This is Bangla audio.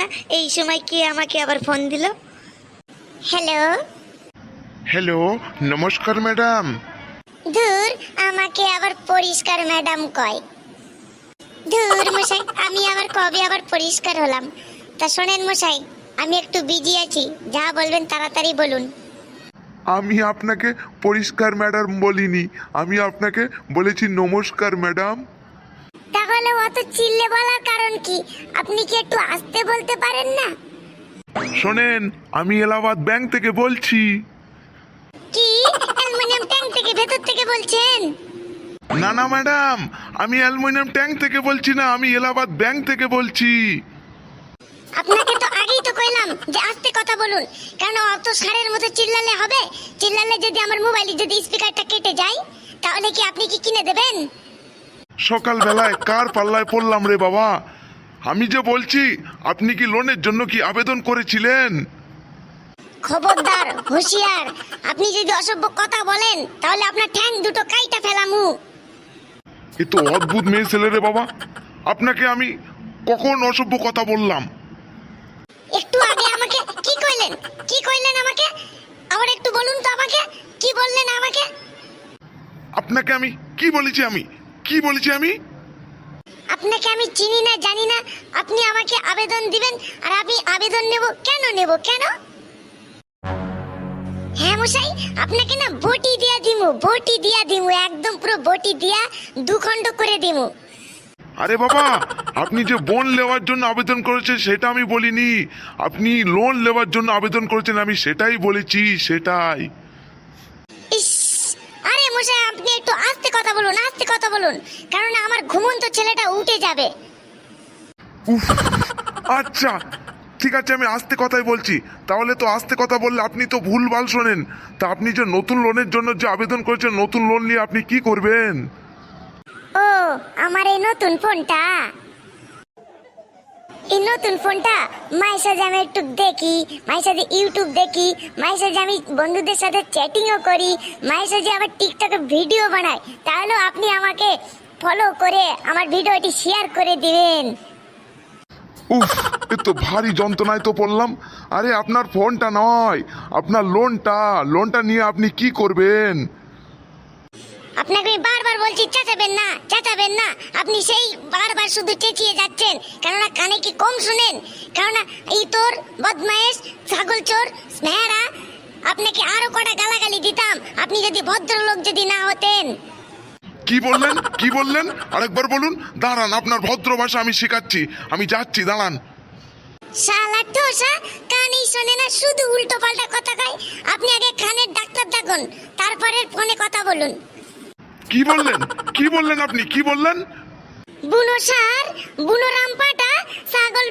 না, এই সময় কে আমাকে আবার ফোন দিল? হ্যালো। হ্যালো, নমস্কার ম্যাডাম। ধুর, আমাকে আবার পরিষ্কার ম্যাডাম কয়। ধুর মশাই, আমি আবার কবে আবার পরিষ্কার হলাম? তা শোনেন মশাই, আমি একটু বিজি আছি, যা বলবেন তাড়াতাড়ি বলুন। আমি আপনাকে পরিষ্কার ম্যাডাম বলিনি, আমি আপনাকে বলেছি নমস্কার ম্যাডাম। তাহলে অত চিল্লে বলার কারণ কি? আপনি কি একটু আস্তে বলতে পারেন না? শোনেন, আমি এলাহাবাদ ব্যাংক থেকে বলছি। কি অ্যালুমিনিয়াম ট্যাঙ্ক থেকে ভেতর থেকে বলছেন? না না ম্যাডাম, আমি অ্যালুমিনিয়াম ট্যাঙ্ক থেকে বলছি না, আমি এলাহাবাদ ব্যাংক থেকে বলছি। আপনাকে তো আগেই তো কইলাম যে আস্তে কথা বলুন, কারণ অত সারের মতো চিল্লালে হবে? চিল্লালে যদি আমার মোবাইলে যদি স্পিকারটা কেটে যায়, তাহলে কি আপনি কি কিনে দেবেন? সকালবেলায় কার পাল্লায় পড়লাম রে বাবা? আমি যে বলছি, আপনি কি লোনের জন্য কি আবেদন করেছিলেন? খবরদার, হুঁশিয়ার, আপনি যদি অসভ্য কথা বলেন তাহলে আপনার ঠ্যাং দুটো কাইটা ফেলামু। এ তো অদ্ভুত মেয়ে ছেলে রে বাবা, আপনাকে আমি কখন অসভ্য কথা বললাম? একটু আগে আমাকে কি কইলেন? কি কইলেন আমাকে? আবার একটু বলুন তো আমাকে, কি বললেন আমাকে? আপনাকে আমি কি বলেছি? আমি কি বলেছি? আমি আপনাকে আমি চিনি না, জানি না, আপনি আমাকে আবেদন দিবেন আর আমি আবেদন নেব? কেন নেব, কেন? হ্যাঁ মশাই, আপনাকে না বটি দিয়া দিমু, বটি দিয়া দিমু, একদম পুরো বটি দিয়া দুখণ্ড করে দিমু। আরে বাবা, আপনি যে লোন নেওয়ার জন্য আবেদন করেছেন সেটা আমি বলিনি, আপনি লোন নেওয়ার জন্য আবেদন করেছেন আমি সেটাই বলেছি, সেটাই। ইস, আরে মশাই আপনি একটু আস্তে কথা বলুন, আস্তে কথা বলুন, কারণ আমার ঘুমন্ত ছেলেটা উঠে যাবে। উফ, আচ্ছা ঠিক আছে, আমি আস্তে কথাই বলছি। তাহলে তো আস্তে কথা বললে আপনি তো ভুলভাল শোনেন। তা আপনি যে নতুন লোনের জন্য যে আবেদন করেছেন, নতুন লোন নিয়ে আপনি কি করবেন? ও, আমার এই নতুন ফোনটা, এই নতুন ফোনটা মায়ের সাথে আমি একটু দেখি, মায়ের সাথে ইউটিউব দেখি, মায়ের সাথে আমি বন্ধুদের সাথে চ্যাটিংও করি, মায়ের সাথে আবার টিকটকে ভিডিও বানাই, তাহলে আপনি আমাকে ফলো করে আমার ভিডিওটি শেয়ার করে দিবেন। উফ, এ তো ভারী যন্ত্রণায় তো পড়লাম। আরে আপনার ফোনটা নয়, আপনার লোনটা নিয়ে আপনি কি করবেন? আপনাকে আমি বারবার বলছি চেঁচাবেন না, চেঁচাবেন না, আপনি সেই বারবার শুধু চেঁচিয়ে যাচ্ছেন। কেননা কানে কি কম শুনেন? কেননা এই তোর বদমাইশ ছাগল চোর স্নেহারা, আপনাকে আরো কটা গালাগালি দিতাম আপনি যদি ভদ্রলোক যদি না হতেন। কি বললেন? কি বললেন? আরেকবার বলুন। দাঁড়ান, আপনার ভদ্র ভাষা আমি শেখাচ্ছি, আমি যাচ্ছি, দাঁড়ান। শালা ঠোসা, কানেই শোনে না, শুধু উল্টো পাল্টা কথা কয়। আপনি আগে কানের ডাক্তার দেখান, তারপরে ফোনে কথা বলুন। কি বললেন? কি বললেন আপনি? কি বললেন? বুনো সার, বুনো রামপাটা, ছাগল